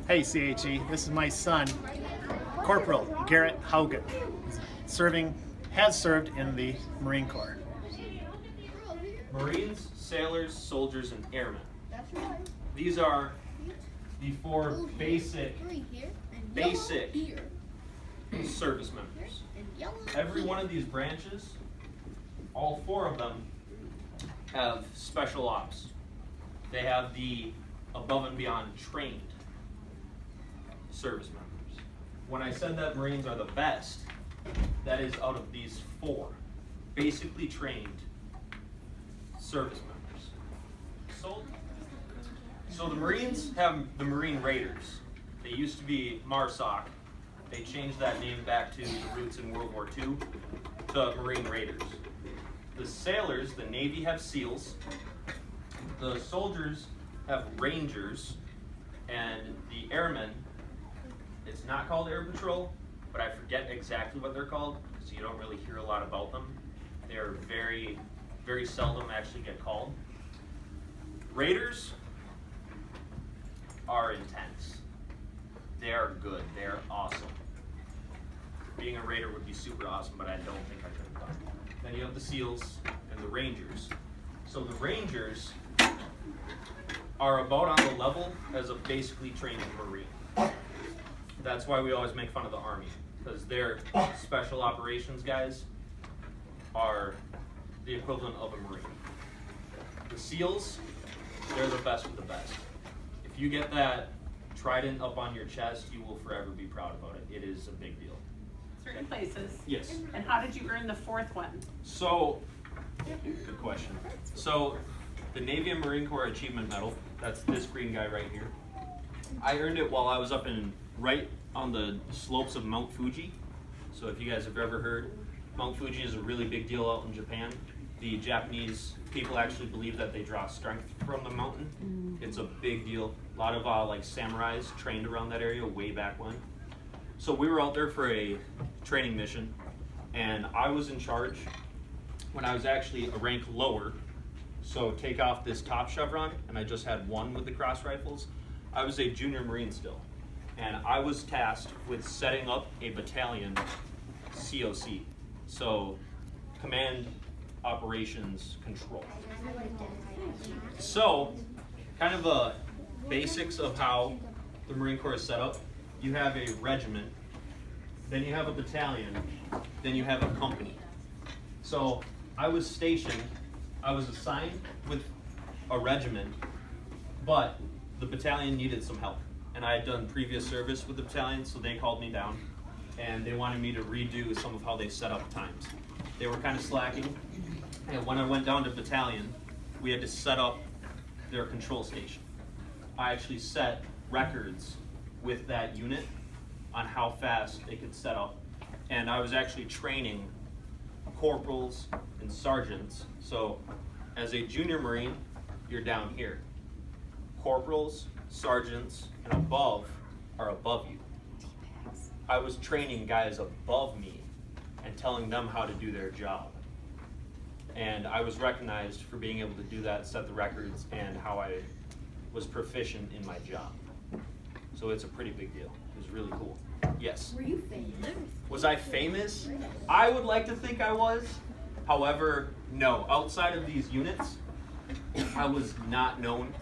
Hey CHE, this is my son, Corporal Garrett Haugen, has served in the Marine Corps. Marines, sailors, soldiers, and airmen. These are the four basic service members. Every one of these branches, all four of them, have special ops. They have the above and beyond trained service members. When I said that Marines are the best, that is out of these four basically trained service members. So the Marines have the Marine Raiders. They used to be MARSOC. They changed that name back to the roots in World War II to Marine Raiders. The sailors, the Navy, have SEALs. The soldiers have Rangers. And the airmen, it's not called Air Patrol, but I forget exactly what they're called, so you don't really hear a lot about them. They're very, very seldom actually get called. Raiders are intense. They are good. They are awesome. Being a Raider would be super awesome, but I don't think I could have done it. Then you have the SEALs and the Rangers. So the Rangers are about on the level as a basically trained Marine. That's why we always make fun of the Army, because their special operations guys are the equivalent of a Marine. The SEALs, they're the best of the best. If you get that trident up on your chest, you will forever be proud about it. It is a big deal. Certain places. Yes. And how did you earn the fourth one? So, good question. So, the Navy and Marine Corps Achievement Medal, that's this green guy right here. I earned it while I was up right on the slopes of Mount Fuji. So if you guys have ever heard, Mount Fuji is a really big deal out in Japan. The Japanese people actually believe that they draw strength from the mountain. It's a big deal. A lot of like samurais trained around that area way back when. So we were out there for a training mission, and I was in charge when I was actually a rank lower. So take off this top chevron, and I just had one with the cross rifles. I was a junior Marine still, and I was tasked with setting up a battalion COC, so Command Operations Control. So, kind of a basics of how the Marine Corps is set up. You have a regiment, then you have a battalion, then you have a company. So I was stationed, I was assigned with a regiment, but the battalion needed some help. And I had done previous service with the battalion, so they called me down and they wanted me to redo some of how they set up times. They were kind of slacking, and when I went down to battalion, we had to set up their control station. I actually set records with that unit on how fast they could set up. And I was actually training corporals and sergeants. So as a junior Marine, you're down here. Corporals, sergeants, and above are above you. I was training guys above me and telling them how to do their job. And I was recognized for being able to do that, set the records, and how I was proficient in my job. So it's a pretty big deal. It was really cool. Yes. Were you famous? Was I famous? I would like to think I was. However, no. Outside of these units, I was not known.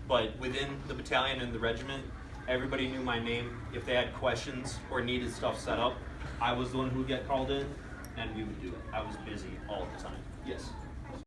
But within the battalion and the regiment, everybody knew my name. If they had questions or needed stuff set up, I was the one who would get called in, and we would do it. I was busy all the time. Yes.